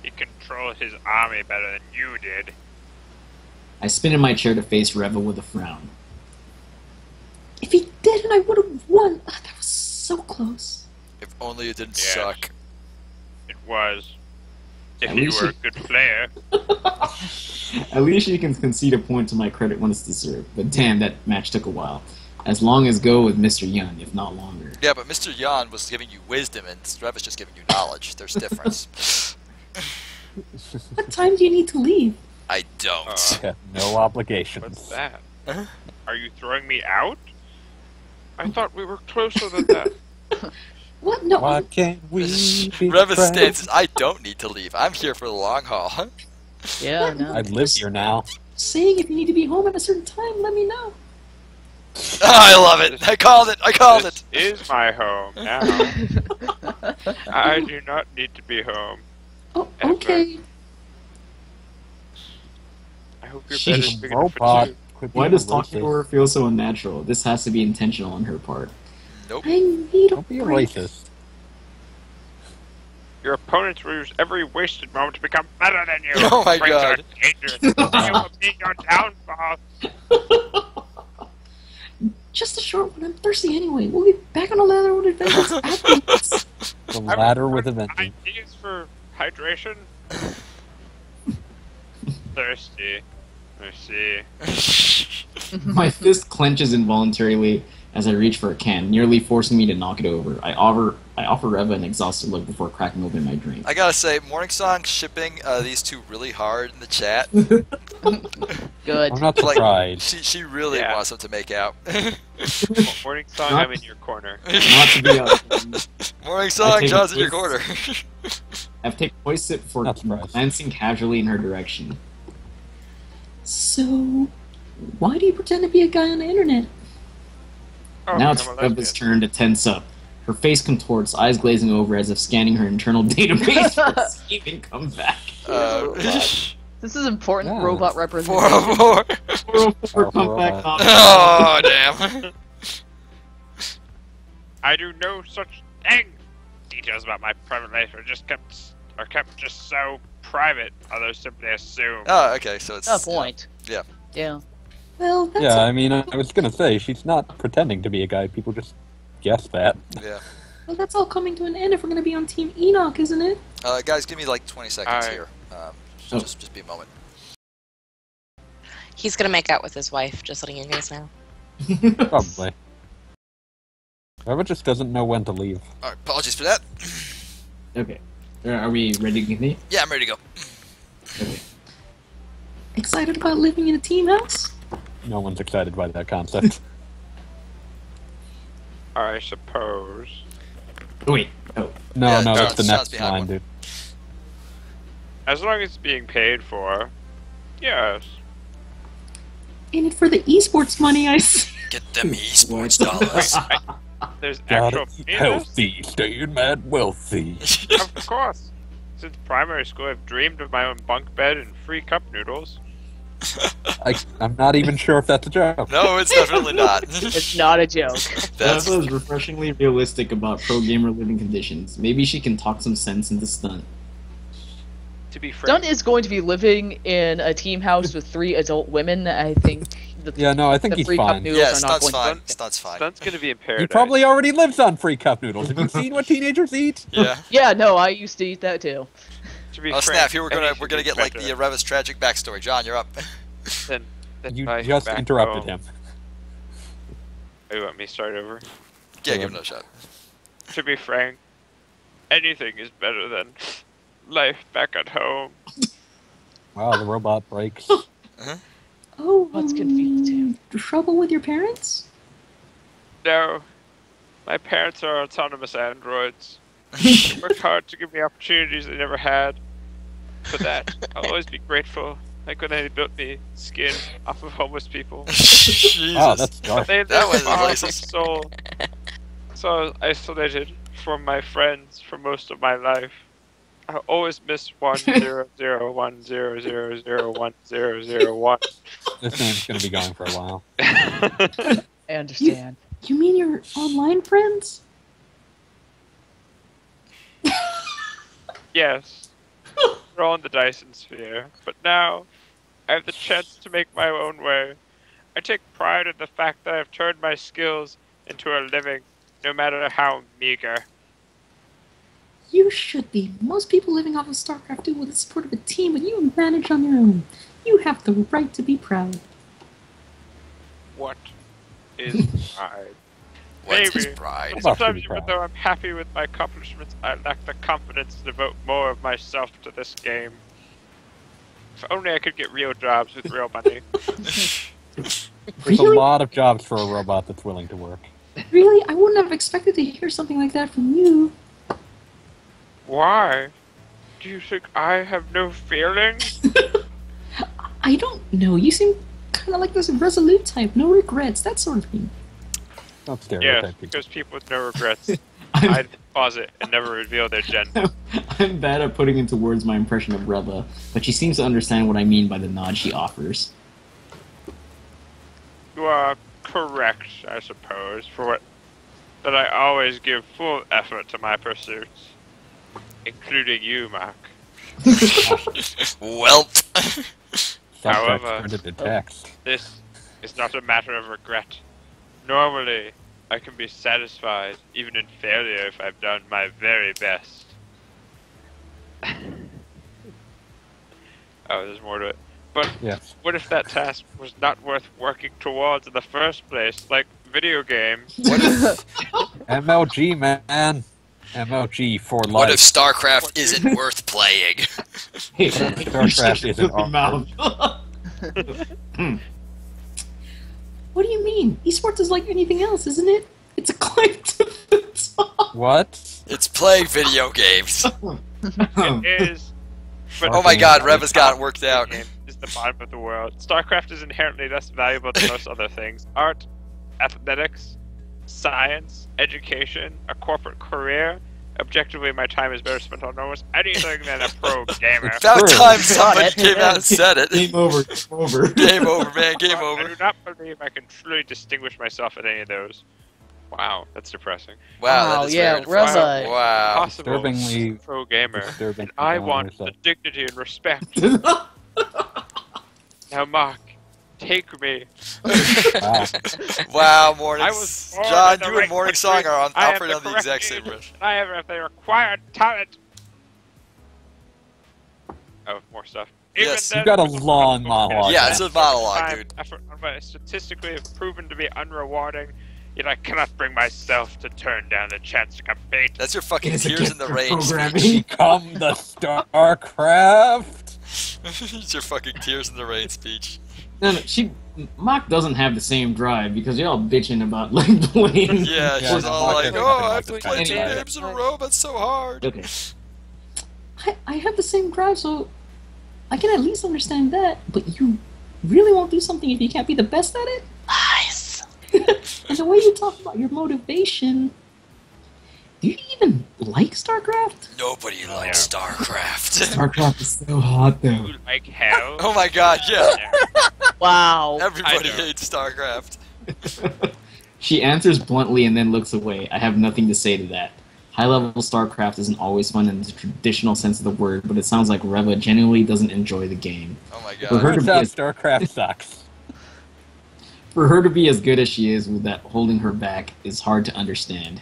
He controlled his army better than you did. I spin in my chair to face Reva with a frown. If he didn't, I would have won. Ah, that was so close. If only it didn't suck. It was. If At you least were a good player. At least you can concede a point to my credit when it's deserved. But damn, that match took a while. As long as go with Mr. Yun, if not longer. Yeah, but Mr. Yan was giving you wisdom, and Rev is just giving you knowledge. There's a difference. What time do you need to leave? I don't. No obligations. What's that? Are you throwing me out? I thought we were closer than that. What? No. Why can't we be Revis friends? stance is, I don't need to leave. I'm here for the long haul. Yeah, no. I live here now. Saying if you need to be home at a certain time, let me know. Oh, I love it. I called it. I called it. This is my home now. I do not need to be home. Oh, Ever. okay. I hope you're She's better She's a big enough for robot. two. Quit Why being does talking to racist. her feel so unnatural? This has to be intentional on her part. Nope. I need a Don't be a break. racist. Your opponents will use every wasted moment to become better than you. Oh my Brings God. are dangerous. You will be your downfall. Just a short one. I'm thirsty anyway. We'll be back on the ladder with adventures afterwards. The ladder with a vengeance. Ideas for hydration? Thirsty. I see. My fist clenches involuntarily as I reach for a can, nearly forcing me to knock it over. I offer Reva an exhausted look before cracking open my drink. I gotta say, Morning Song shipping these two really hard in the chat. Good. I'm not Like, surprised. she really Yeah. wants them to make out. Morning song, Not- I'm in your corner. Not to be honest, Morning Song, take John's a in your twist. corner. I've taken a voice sip for Not surprised. glancing casually in her direction. So, why do you pretend to be a guy on the internet? Oh, Now it's I'm a Reva's lesbian. turn to tense up. Her face contorts, eyes glazing over as if scanning her internal database for a scheming comeback. This is important Yeah. robot representation. 404. 404 comeback robot. option. Oh, damn. I do no such thing. Details about my private life are kept just so private. Others simply assume. Oh, okay, so it's... Good point. Yeah. Yeah. Well, that's Yeah, I mean, I was gonna say, she's not pretending to be a guy. People just guess that. Yeah. well, that's all coming to an end if we're going to be on Team Enoch, isn't it? Guys, give me like 20 seconds Alright. here. Oh. Just be a moment. He's gonna make out with his wife, just letting you guys know. Probably. Reva just doesn't know when to leave. Alright, apologies for that. Okay. Are we ready to continue? Yeah, I'm ready to go. Okay. Excited about living in a team house? No one's excited by that concept. I suppose. Oh, wait. Oh. No, Yeah, no, John's- it's the John's next behind line, one. dude. As long as it's being paid for. Yes. In it for the esports money, I see. Get them esports dollars. There's Gotta actual eat penis? healthy, staying mad wealthy. Of course. Since primary school, I've dreamed of my own bunk bed and free cup noodles. I'm not even sure if that's a joke. No, it's definitely not. It's not a joke. That's Reva is refreshingly realistic about pro gamer living conditions. Maybe she can talk some sense into Stunt. To be frank, Stunt is going to be living in a team house with 3 adult women. I think the, Yeah, no, I think the he's free cup fine. noodles yeah, are not Stunt's going fine. to... Stunt's fine. Stunt's gonna be in He paradise. probably already lives on free cup noodles. Have you seen what teenagers eat? Yeah. Yeah, no, I used to eat that too. To be Oh frank, snap! Here we're gonna anything get is like the better Revis tragic backstory. John, you're up. than You my just back interrupted home. him. Oh, you want me to start over? Yeah, give him another shot. To be frank, anything is better than life back at home. Wow, the robot breaks. Oh, What's confusing? Trouble with your parents? No, my parents are autonomous androids. Worked hard to give me opportunities they never had. For that, I'll always be grateful. Like when they built me skin off of homeless people. Jesus. Wow, that's dark. They That was my racist. soul. So I was isolated from my friends for most of my life. I always miss 10010001001. This name's gonna be going for a while. I understand. You mean your online friends? Yes. rolling the dice in sphere, but now I have the chance to make my own way. I take pride in the fact that I've turned my skills into a living, no matter how meager. You should be. Most people living off of StarCraft do with the support of a team, but you manage on your own. You have the right to be proud. What is pride? What's his Maybe. pride? But About to sometimes, be even proud. though I'm happy with my accomplishments, I lack the confidence to devote more of myself to this game. If only I could get real jobs with real money. There's Really? a lot of jobs for a robot that's willing to work. Really? I wouldn't have expected to hear something like that from you. Why? Do you think I have no feelings? I don't know. You seem kind of like this resolute type. No regrets. That sort of thing. Don't Yes, stereotype people. because people with no regrets I'm, hide in the closet and never reveal their gender. I'm bad at putting into words my impression of Reva, but she seems to understand what I mean by the nod she offers. You are correct, I suppose, for what that I always give full effort to my pursuits, including you, Mark. Well, Subtext However- turned into text. This is not a matter of regret. Normally, I can be satisfied, even in failure, if I've done my very best. Oh, there's more to it. But Yes. what if that task was not worth working towards in the first place, like video games? what if MLG, man. MLG for life. what if StarCraft isn't worth playing? Hey, StarCraft isn't What do you mean? Esports is like anything else, isn't it? It's a climb to the top. What? It's playing video games. It is. But Oh my God, Reva's got it worked out. Game is the bottom of the world. StarCraft is inherently less valuable than most other things. Art, athletics, science, education, a corporate career. Objectively, my time is better spent on almost anything than a pro gamer. About True. time somebody Got it. came out and said it. Game over. Game over. Game over, man. Game I over. do not believe I can truly distinguish myself in any of those. Wow, that's depressing. Wow, Wow, that is yeah, very depressing. Reva. Wow. Possible Disturbingly pro gamer. disturbing. And I people want understand. the dignity and respect. Now, Mark, take me. Wow. Wow, morning. I was born John, in the you right and Morning country. Song are on I have operating on the correct exact same age, riff. and I have the required talent. Oh, more stuff. Even Yes. then, You got a with the long focus, monologue. Yeah, it's a monologue, time, dude. Effort on my statistically have proven to be unrewarding, yet I cannot bring myself to turn down the chance to compete. That's your fucking It's a Tears gift in the for Rain programming. speech. Become the StarCraft. It's your fucking Tears in the Rain speech. No, Mock doesn't have the same drive because y'all bitching about like playing. Yeah, Yeah, she's no, all Mark like, doesn't oh, have I have to the play same 2 drive. games in a row, that's so hard. Okay. I have the same drive, so I can at least understand that. But you really won't do something if you can't be the best at it? Nice. And the way you talk about your motivation, do you even like StarCraft? Nobody likes StarCraft. StarCraft is so hot, though. You like hell? Oh my God, yeah. Wow. Everybody I know. hates StarCraft. She answers bluntly and then looks away. I have nothing to say to that. High-level StarCraft isn't always fun in the traditional sense of the word, but it sounds like Reva genuinely doesn't enjoy the game. Oh my For her God. to Turns be out as, StarCraft sucks. for her to be as good as she is with that holding her back is hard to understand.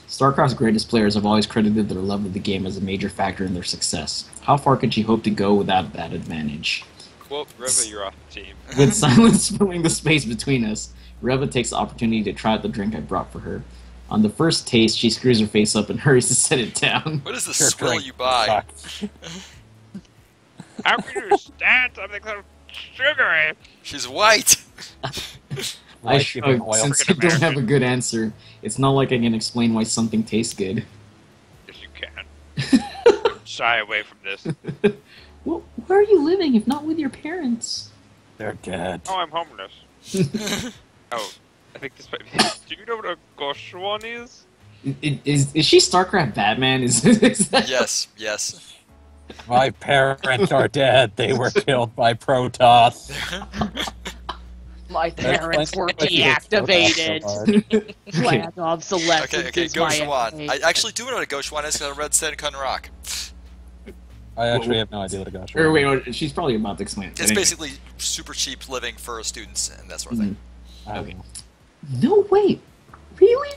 StarCraft's greatest players have always credited their love of the game as a major factor in their success. How far could she hope to go without that advantage? Quote, Reva, you're off the team. With silence filling the space between us, Reva takes the opportunity to try out the drink I brought for her. On the first taste, she screws her face up and hurries to set it down. What is the Your spill drink you buy? sucks. How can you stand something so sugary? She's white. I Like giving shrug, oil. since I don't have a good answer. It's not like I can explain why something tastes good. Yes, you can. Don't shy away from this. Well, where are you living if not with your parents? They're dead. Oh, I'm homeless. Oh, I think this might be. Do you know what a Goshwan is? Is she StarCraft Batman? Is that... Yes, yes. My parents are dead. They were killed by Protoss. My parents were That's why it's so deactivated. hard. Flag obsolescence Okay, is my Goshwan. enemy. I actually do know what a Goshwan is because I read Senkan Rock. I actually have no idea what a gacha Or is. wait, no, she's probably about to explain it. It's basically super cheap living for students and that sort of thing. I don't Okay. know. No, wait. Really?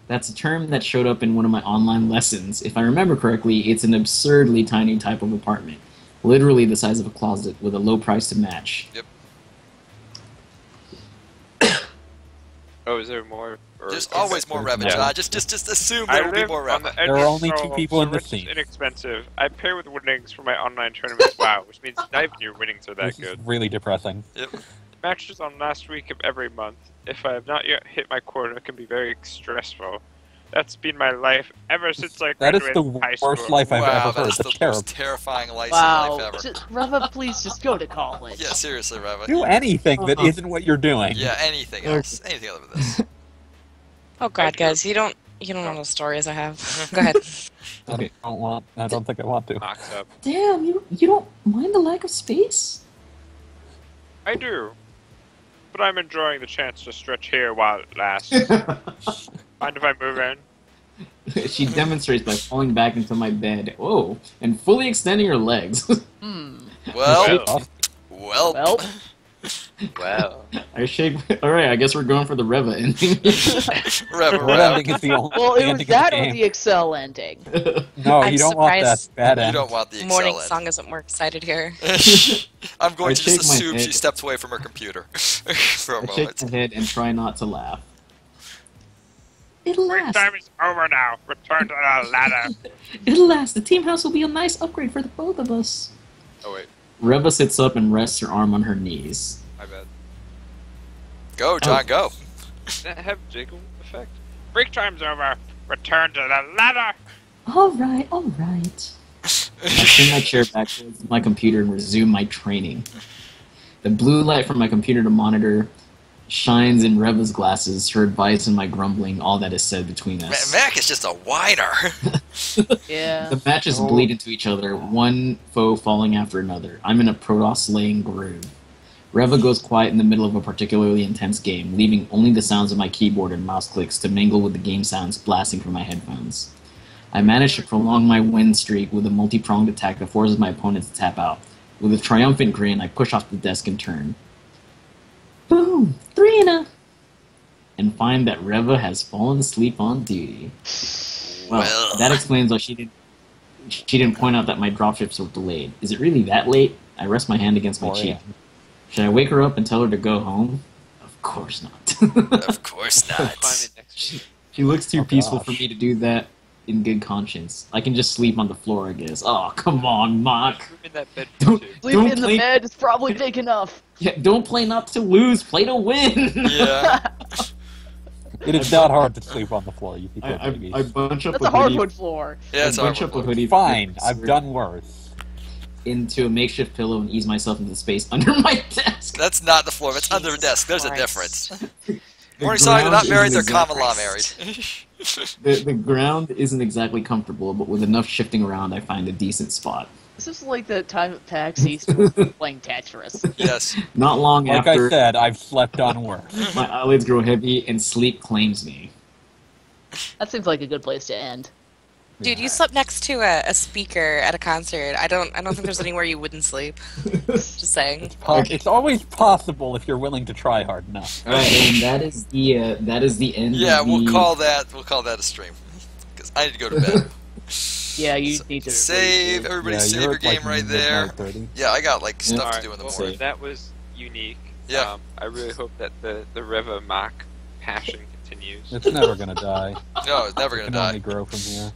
That's a term that showed up in one of my online lessons. If I remember correctly, it's an absurdly tiny type of apartment. Literally the size of a closet with a low price to match. Yep. Oh, is there more? Or There's always more revenue. Yeah. Just assume I there will be live more on the revenue. edge There are of only two Seoul, people in so the it's scene. inexpensive. I pay with winnings for my online tournaments. Wow, which means not even your winnings are that This is good. really depressing. Yep. Matches on last week of every month. If I have not yet hit my quota, it can be very stressful. That's been my life ever since I That is graduated the high worst school. life I've Wow, ever heard. that's the That's terrible. most terrifying life Wow. ever. Just, Reva, please just go to college. Yeah, seriously, Reva. Do anything that isn't what you're doing. Yeah, anything else. Anything other than this. Oh God, guys, you don't know the stories I have. Go ahead. Okay. I don't think I want to. Knocks up. Damn, you don't mind the lack of space? I do. But I'm enjoying the chance to stretch here while it lasts. Mind if I move in? She demonstrates by falling back into my bed. Whoa, and fully extending her legs. Hmm. Well, well, Well, Well. I shake. All right, I guess we're going for the Reva ending. Reva, Red Reva. ending is the only well, it was ending that of or the the game. Excel ending. No, I'm you don't want that surprised bad You end. don't want the Excel Morning end. song isn't more excited here. I'm going I to just shake my assume head. she stepped away from her computer for a I shake moment. my head and try not to laugh. It'll Break last. time is over now. Return to the ladder. It'll last. The team house will be a nice upgrade for the both of us. Oh wait, Reva sits up and rests her arm on her knees. my bad. Go, John, go. Does that have jiggle effect? Break time's over. Return to the ladder. All right, all right. I turn my chair back towards my computer and resume my training. The blue light from my computer to monitor shines in Reva's glasses, her advice and my grumbling, all that is said between us. Mac is just a whiner. Yeah. The matches bleed into each other, one foe falling after another. I'm in a Protoss-laying groove. Reva goes quiet in the middle of a particularly intense game, leaving only the sounds of my keyboard and mouse clicks to mingle with the game sounds blasting from my headphones. I manage to prolong my win streak with a multi-pronged attack that forces my opponent to tap out. With a triumphant grin, I push off the desk and turn. Boom! 3-0! And find that Reva has fallen asleep on duty. Well, that explains why she didn't point out that my dropships were delayed. Is it really that late? I rest my hand against my 4 cheek. a.m. Should I wake her up and tell her to go home? Of course not. Of course Climb not. in next week. She looks too Oh, peaceful gosh. for me to do that in good conscience. I can just sleep on the floor, I guess. Oh, come on, Mock. Sleep in that bed Don't- for two. Sleep Don't in the play- bed is probably big enough. Yeah, don't play not to lose, play to win! Yeah. It is not hard to sleep on the floor, you people babies. I bunch up That's a a hoodie. hardwood floor. Yeah, it's I bunch up a hard. hoodie. Fine, I've done worse. Into a makeshift pillow and ease myself into the space under my desk. That's not the floor. That's under the Jesus desk. There's a Christ. difference. The Morning song, they're ground not married. isn't They're exactly- common law married. The ground isn't exactly comfortable, but with enough shifting around, I find a decent spot. This is like the time at PAX East when we were playing Tetris. Yes. Not long Like after, I said, I've slept on worse. my eyelids grow heavy and sleep claims me. That seems like a good place to end. Dude, you slept next to a speaker at a concert. I don't think there's anywhere you wouldn't sleep. Just saying. It's always possible if you're willing to try hard enough. All right, and that is the end. Yeah, of the... we'll call that a stream. Because I need to go to bed. Yeah, you need to Save. Everybody Yeah, save you're your at, like, game right there. midnight 30. Yeah, I got like stuff to Alright, do in the well, morning. that was unique. Yeah. I really hope that the Reva mock passion continues. It's never gonna die. No, it's never It gonna can only die. grow from here.